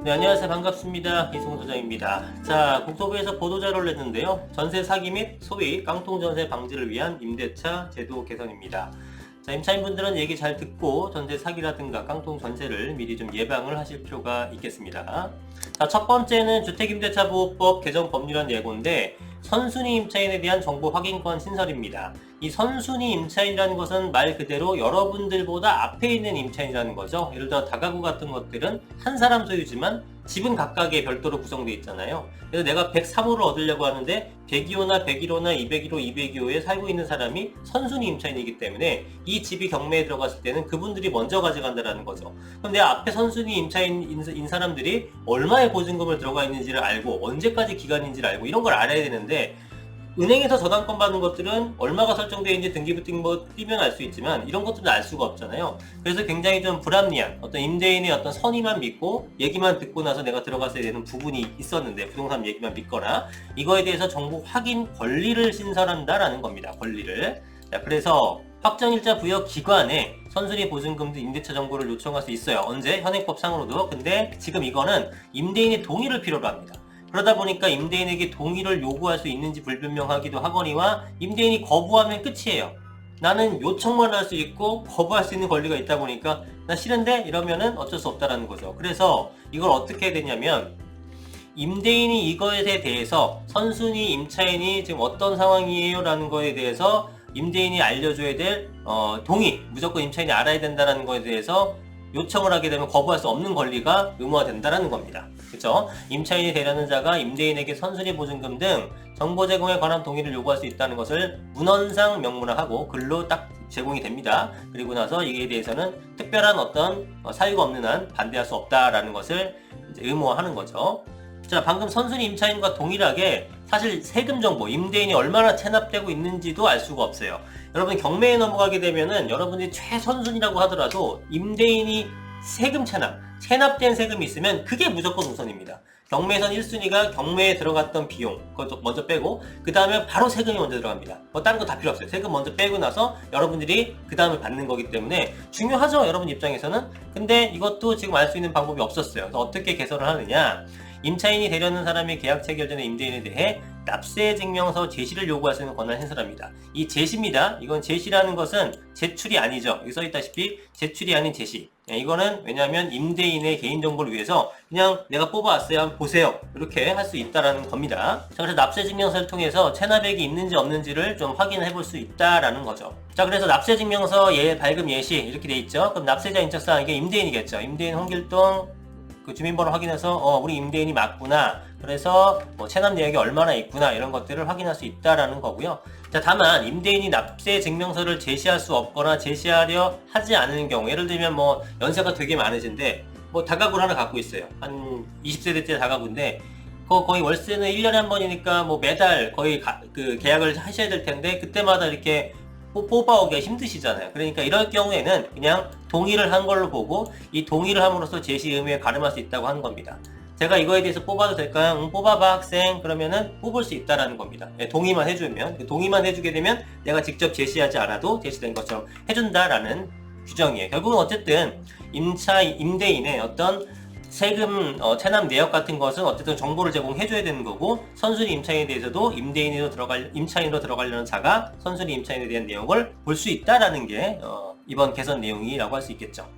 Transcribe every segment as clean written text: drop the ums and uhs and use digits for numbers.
네, 안녕하세요. 반갑습니다. 이승훈 소장입니다. 자, 국토부에서 보도자료를 냈는데요. 전세 사기 및 소위 깡통 전세 방지를 위한 임대차 제도 개선입니다. 자, 임차인분들은 얘기 잘 듣고 전세 사기라든가 깡통 전세를 미리 좀 예방을 하실 필요가 있겠습니다. 자, 첫 번째는 주택임대차보호법 개정 법률안 예고인데 선순위 임차인에 대한 정보 확인권 신설입니다. 이 선순위 임차인이라는 것은 말 그대로 여러분들보다 앞에 있는 임차인이라는 거죠. 예를 들어 다가구 같은 것들은 한 사람 소유지만 집은 각각의 별도로 구성되어 있잖아요. 그래서 내가 103호를 얻으려고 하는데 102호나 101호나 201호, 202호에 살고 있는 사람이 선순위 임차인이기 때문에 이 집이 경매에 들어갔을 때는 그분들이 먼저 가져간다는 거죠. 그럼 내 앞에 선순위 임차인인 사람들이 얼마의 보증금을 들어가 있는지를 알고 언제까지 기간인지를 알고 이런 걸 알아야 되는데 은행에서 저당권 받는 것들은 얼마가 설정되어 있는지 등기부 띄면 알 수 있지만 이런 것들은 알 수가 없잖아요. 그래서 굉장히 좀 불합리한 어떤 임대인의 어떤 선의만 믿고 얘기만 듣고 나서 내가 들어갔어야 되는 부분이 있었는데 부동산 얘기만 믿거나 이거에 대해서 정보 확인 권리를 신설한다라는 겁니다. 권리를. 자, 그래서 확정일자 부여 기관에 선순위 보증금 등 임대차 정보를 요청할 수 있어요. 언제? 현행법상으로도. 근데 지금 이거는 임대인의 동의를 필요로 합니다. 그러다 보니까 임대인에게 동의를 요구할 수 있는지 불분명하기도 하거니와 임대인이 거부하면 끝이에요. 나는 요청만 할 수 있고 거부할 수 있는 권리가 있다 보니까 나 싫은데 이러면은 어쩔 수 없다라는 거죠. 그래서 이걸 어떻게 해야 되냐면 임대인이 이거에 대해서 선순위 임차인이 지금 어떤 상황이에요 라는 거에 대해서 임대인이 알려줘야 될 동의, 무조건 임차인이 알아야 된다는 거에 대해서 요청을 하게 되면 거부할 수 없는 권리가 의무화된다는 겁니다. 그렇죠? 임차인이 되려는 자가 임대인에게 선순위 보증금 등 정보 제공에 관한 동의를 요구할 수 있다는 것을 문헌상 명문화하고 글로 딱 제공이 됩니다. 그리고 나서 이에 대해서는 특별한 어떤 사유가 없는 한 반대할 수 없다라는 것을 이제 의무화하는 거죠. 자, 방금 선순위 임차인과 동일하게 사실 세금 정보, 임대인이 얼마나 체납되고 있는지도 알 수가 없어요. 여러분 경매에 넘어가게 되면은 여러분이 최선순위라고 하더라도 임대인이 세금 체납된 세금이 있으면 그게 무조건 우선입니다. 경매에선 1순위가 경매에 들어갔던 비용, 그것도 먼저 빼고 그 다음에 바로 세금이 먼저 들어갑니다. 뭐 다른 거 다 필요 없어요. 세금 먼저 빼고 나서 여러분들이 그 다음에 받는 거기 때문에 중요하죠, 여러분 입장에서는. 근데 이것도 지금 알 수 있는 방법이 없었어요. 그래서 어떻게 개선을 하느냐, 임차인이 되려는 사람이 계약 체결 전에 임대인에 대해 납세 증명서 제시를 요구할 수 있는 권한을 신설합니다. 이 제시입니다. 이건 제시라는 것은 제출이 아니죠. 여기 써있다시피 제출이 아닌 제시. 이거는 왜냐하면 임대인의 개인정보를 위해서 그냥 내가 뽑아왔어요, 한번 보세요, 이렇게 할 수 있다라는 겁니다. 자, 그래서 납세 증명서를 통해서 체납액이 있는지 없는지를 좀 확인해 볼 수 있다라는 거죠. 자, 그래서 납세 증명서 발급 예시 이렇게 돼 있죠. 그럼 납세자 인적사항, 이게 임대인이겠죠. 임대인 홍길동 그 주민번호 확인해서 우리 임대인이 맞구나, 그래서 뭐 체납 내역이 얼마나 있구나, 이런 것들을 확인할 수 있다라는 거고요. 자, 다만 임대인이 납세 증명서를 제시할 수 없거나 제시하려 하지 않는 경우, 예를 들면 뭐 연세가 되게 많으신데 뭐 다가구를 하나 갖고 있어요. 한 20세대째 다가구인데 거의 월세는 1년에 한 번이니까 뭐 매달 거의 그 계약을 하셔야 될 텐데 그때마다 이렇게 뽑아오기가 힘드시잖아요. 그러니까 이럴 경우에는 그냥 동의를 한 걸로 보고 이 동의를 함으로써 제시 의무에 가름할 수 있다고 하는 겁니다. 제가 이거에 대해서 뽑아도 될까요? 뽑아봐 학생. 그러면은 뽑을 수 있다라는 겁니다. 동의만 해주면, 동의만 해주게 되면 내가 직접 제시하지 않아도 제시된 것처럼 해준다라는 규정이에요. 결국은 어쨌든 임대인의 어떤 세금 체납 내역 같은 것은 어쨌든 정보를 제공해줘야 되는 거고, 선순위 임차인에 대해서도 임차인으로 들어가려는 자가 선순위 임차인에 대한 내용을 볼 수 있다라는 게 이번 개선 내용이라고 할 수 있겠죠.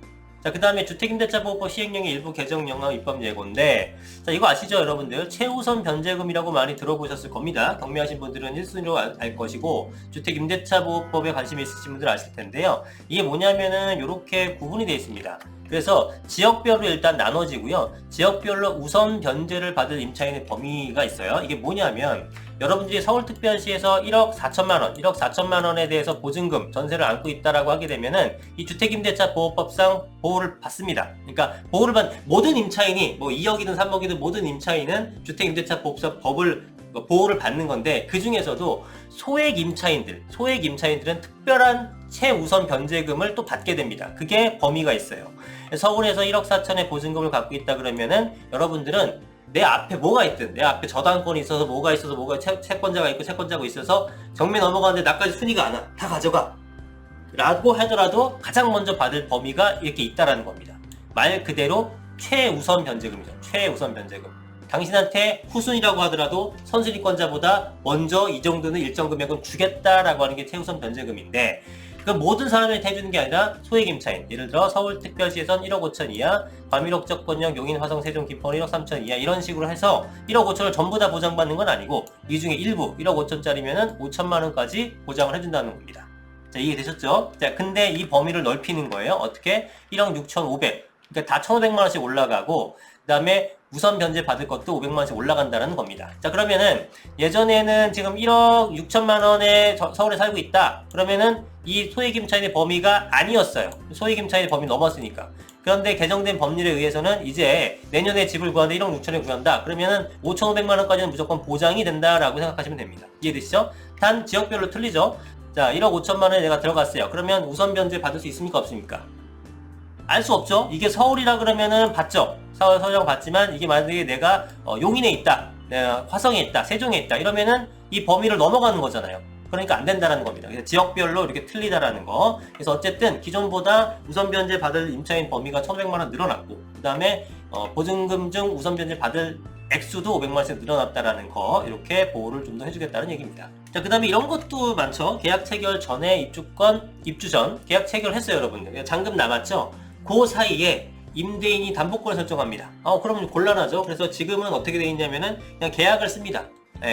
자, 그 다음에 주택임대차보호법 시행령의 일부 개정령안 입법 예고인데, 자, 이거 아시죠, 여러분들? 최우선 변제금이라고 많이 들어보셨을 겁니다. 경매하신 분들은 1순위로 알 것이고, 주택임대차보호법에 관심 있으신 분들 아실 텐데요. 이게 뭐냐면은 이렇게 구분이 되어 있습니다. 그래서 지역별로 일단 나눠지고요. 지역별로 우선 변제를 받을 임차인의 범위가 있어요. 이게 뭐냐면 여러분들이 서울특별시에서 1억 4천만 원에 대해서 보증금, 전세를 안고 있다라고 하게 되면은 이 주택임대차 보호법상 보호를 받습니다. 그러니까 보호를 받는 모든 임차인이 뭐 2억이든 3억이든 모든 임차인은 주택임대차 법을 보호를 받는 건데, 그 중에서도 소액 임차인들은 특별한 최우선 변제금을 또 받게 됩니다. 그게 범위가 있어요. 서울에서 1억 4천의 보증금을 갖고 있다 그러면은 여러분들은 내 앞에 뭐가 있든, 내 앞에 저당권이 있어서 뭐가 채권자가 있고 채권자가 있어서 경매 넘어가는데 나까지 순위가 안 와, 다 가져가 라고 하더라도 가장 먼저 받을 범위가 이렇게 있다라는 겁니다. 말 그대로 최우선 변제금이죠. 최우선 변제금. 당신한테 후순위라고 하더라도 선순위권자보다 먼저 이 정도는 일정 금액은 주겠다라고 하는 게 최우선 변제금인데, 그 모든 사람한테 해주는 게 아니라 소액 임차인, 예를 들어 서울특별시에선 1억 5천 이하, 과밀옥적 번영, 용인, 화성, 세종, 김포 1억 3천 이하 이런 식으로 해서 1억 5천을 전부 다 보장받는 건 아니고 이 중에 일부 1억 5천짜리면은 5천만 원까지 보장을 해준다는 겁니다. 자, 이해되셨죠? 자, 근데 이 범위를 넓히는 거예요. 어떻게? 1억 6,500. 그러니까 다 1,500만 원씩 올라가고, 그 다음에 우선 변제 받을 것도 500만 원씩 올라간다는 겁니다. 자, 그러면은 예전에는 지금 1억 6천만 원에 서울에 살고 있다. 그러면은 이 소액 임차인의 범위가 아니었어요. 소액 임차인의 범위 넘었으니까. 그런데 개정된 법률에 의해서는 이제 내년에 집을 구하는데 1억 6천에 구한다. 그러면은 5,500만 원까지는 무조건 보장이 된다라고 생각하시면 됩니다. 이해되시죠? 단 지역별로 틀리죠? 자, 1억 5천만 원에 내가 들어갔어요. 그러면 우선 변제 받을 수 있습니까? 없습니까? 알 수 없죠? 이게 서울이라 그러면은 받죠. 서울형 받지만 이게 만약에 내가 용인에 있다, 내가 화성에 있다, 세종에 있다 이러면은 이 범위를 넘어가는 거잖아요. 그러니까 안 된다는 겁니다. 그래서 지역별로 이렇게 틀리다라는 거. 그래서 어쨌든 기존보다 우선 변제 받을 임차인 범위가 1,500만 원 늘어났고, 그 다음에 보증금 중 우선 변제 받을 액수도 500만 원씩 늘어났다라는 거, 이렇게 보호를 좀 더 해주겠다는 얘기입니다. 자, 그 다음에 이런 것도 많죠. 계약 체결 전에 입주 전 계약 체결했어요, 여러분들. 잔금 남았죠. 그 사이에 임대인이 담보권을 설정합니다. 그러면 곤란하죠. 그래서 지금은 어떻게 되어 있냐면은 그냥 계약을 씁니다.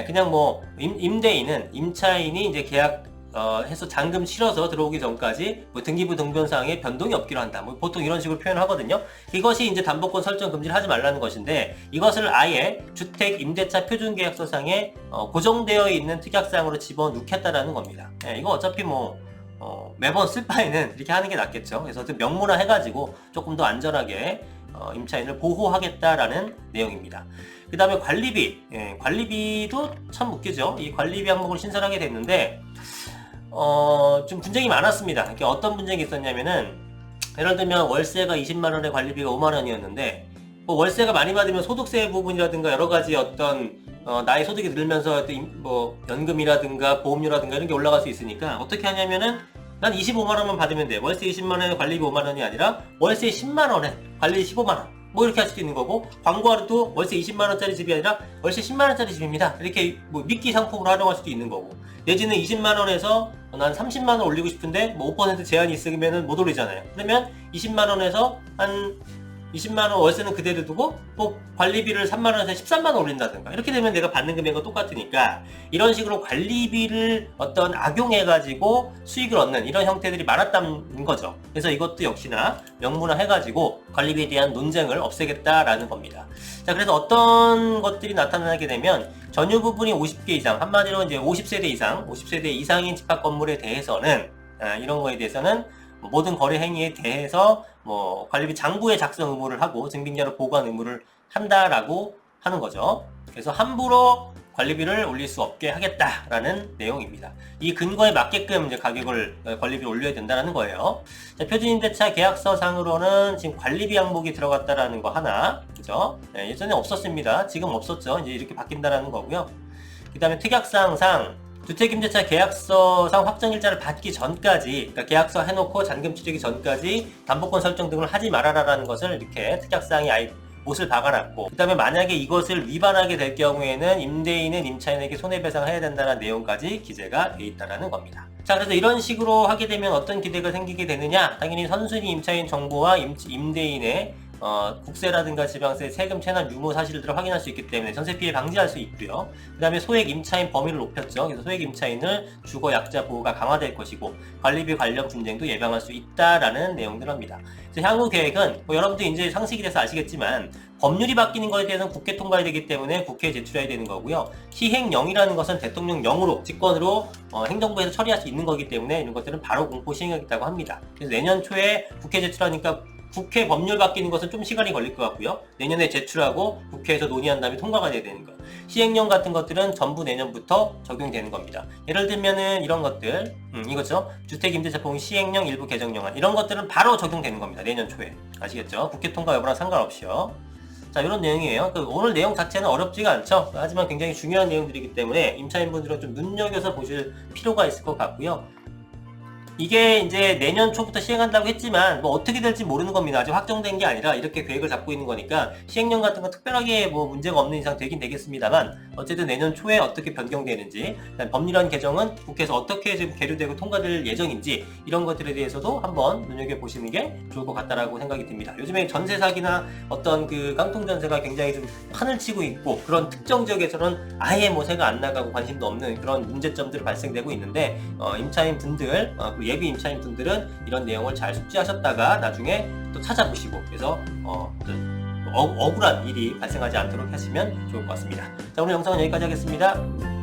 그냥 뭐 임대인은 임차인이 이제 계약 해서 잔금 치러서 들어오기 전까지 뭐 등기부 등본상에 변동이 없기로 한다. 뭐 보통 이런 식으로 표현하거든요. 이것이 이제 담보권 설정 금지를 하지 말라는 것인데, 이것을 아예 주택 임대차 표준계약서상에 고정되어 있는 특약사항으로 집어넣겠다라는 겁니다. 이거 어차피 뭐 매번 쓸 바에는 이렇게 하는 게 낫겠죠. 그래서 명문화 해가지고 조금 더 안전하게 임차인을 보호하겠다라는 내용입니다. 그 다음에 관리비, 관리비도 참 웃기죠. 이 관리비 항목을 신설하게 됐는데 좀 분쟁이 많았습니다. 이게 어떤 분쟁이 있었냐면은, 예를 들면 월세가 20만원에 관리비가 5만원이었는데 뭐 월세가 많이 받으면 소득세 부분이라든가 여러 가지 어떤 나의 소득이 늘면서 뭐 연금이라든가 보험료라든가 이런 게 올라갈 수 있으니까 어떻게 하냐면은, 난 25만원만 받으면 돼. 월세 20만원에 관리비 5만원이 아니라 월세 10만원에 관리비 15만원. 뭐 이렇게 할 수도 있는 거고, 광고하러도 월세 20만원짜리 집이 아니라 월세 10만원짜리 집입니다. 이렇게 뭐 미끼 상품으로 활용할 수도 있는 거고, 내지는 20만원에서 난 30만원 올리고 싶은데 뭐 5% 제한이 있으면은 못 올리잖아요. 그러면 20만원에서 한 20만원 월세는 그대로 두고 뭐 관리비를 3만원에서 13만원 올린다든가, 이렇게 되면 내가 받는 금액은 똑같으니까 이런 식으로 관리비를 어떤 악용해가지고 수익을 얻는 이런 형태들이 많았다는 거죠. 그래서 이것도 역시나 명문화 해가지고 관리비에 대한 논쟁을 없애겠다라는 겁니다. 자, 그래서 어떤 것들이 나타나게 되면 전유 부분이 50개 이상, 한마디로 이제 50세대 이상인 집합 건물에 대해서는, 이런 거에 대해서는 모든 거래 행위에 대해서 뭐 관리비 장부의 작성 의무를 하고 증빙자료 보관 의무를 한다라고 하는 거죠. 그래서 함부로 관리비를 올릴 수 없게 하겠다라는 내용입니다. 이 근거에 맞게끔 이제 가격을 관리비를 올려야 된다는 거예요. 자, 표준임대차 계약서상으로는 지금 관리비 항목이 들어갔다라는 거 하나, 그죠? 예전에 없었습니다. 지금 없었죠. 이제 이렇게 바뀐다라는 거고요. 그 다음에 특약사항상 주택임대차 계약서상 확정일자를 받기 전까지, 그러니까 계약서 해놓고 잔금 치르기 전까지 담보권 설정 등을 하지 말아라라는 것을 이렇게 특약사항에 아예 못을 박아놨고, 그 다음에 만약에 이것을 위반하게 될 경우에는 임대인은 임차인에게 손해배상을 해야 된다는 내용까지 기재가 돼 있다는 겁니다. 자, 그래서 이런 식으로 하게 되면 어떤 기대가 생기게 되느냐, 당연히 선순위 임차인 정보와 임대인의 국세라든가 지방세, 세금 체납 유무 사실들을 확인할 수 있기 때문에 전세 피해 방지할 수 있고요. 그 다음에 소액 임차인 범위를 높였죠. 그래서 소액 임차인을 주거 약자 보호가 강화될 것이고, 관리비 관련 분쟁도 예방할 수 있다라는 내용들입니다. 그래서 향후 계획은 뭐 여러분들 이제 상식이 돼서 아시겠지만, 법률이 바뀌는 것에 대해서는 국회 통과해야 되기 때문에 국회에 제출해야 되는 거고요. 시행령이라는 것은 대통령령으로, 직권으로 행정부에서 처리할 수 있는 거기 때문에 이런 것들은 바로 공포 시행하겠다고 합니다. 그래서 내년 초에 국회 제출하니까 국회 법률 바뀌는 것은 좀 시간이 걸릴 것 같고요. 내년에 제출하고 국회에서 논의한 다음에 통과가 돼야 되는 거. 시행령 같은 것들은 전부 내년부터 적용되는 겁니다. 예를 들면은 이런 것들, 이거죠. 주택임대차보험 시행령 일부 개정령안, 이런 것들은 바로 적용되는 겁니다. 내년 초에. 아시겠죠? 국회 통과 여부랑 상관없이요. 자, 이런 내용이에요. 오늘 내용 자체는 어렵지가 않죠. 하지만 굉장히 중요한 내용들이기 때문에 임차인분들은 좀 눈여겨서 보실 필요가 있을 것 같고요. 이게 이제 내년 초부터 시행한다고 했지만 뭐 어떻게 될지 모르는 겁니다. 아직 확정된 게 아니라 이렇게 계획을 잡고 있는 거니까 시행령 같은 거 특별하게 뭐 문제가 없는 이상 되긴 되겠습니다만 어쨌든 내년 초에 어떻게 변경되는지 법률안 개정은 국회에서 어떻게 지금 계류되고 통과될 예정인지 이런 것들에 대해서도 한번 눈여겨보시는 게 좋을 것 같다라고 생각이 듭니다. 요즘에 전세 사기나 어떤 그 깡통 전세가 굉장히 좀 판을 치고 있고 그런 특정 지역에서는 아예 뭐 새가 안 나가고 관심도 없는 그런 문제점들이 발생되고 있는데 임차인 분들 그리고 예비 임차인 분들은 이런 내용을 잘 숙지하셨다가 나중에 또 찾아보시고 그래서 억울한 일이 발생하지 않도록 하시면 좋을 것 같습니다. 자, 오늘 영상은 여기까지 하겠습니다.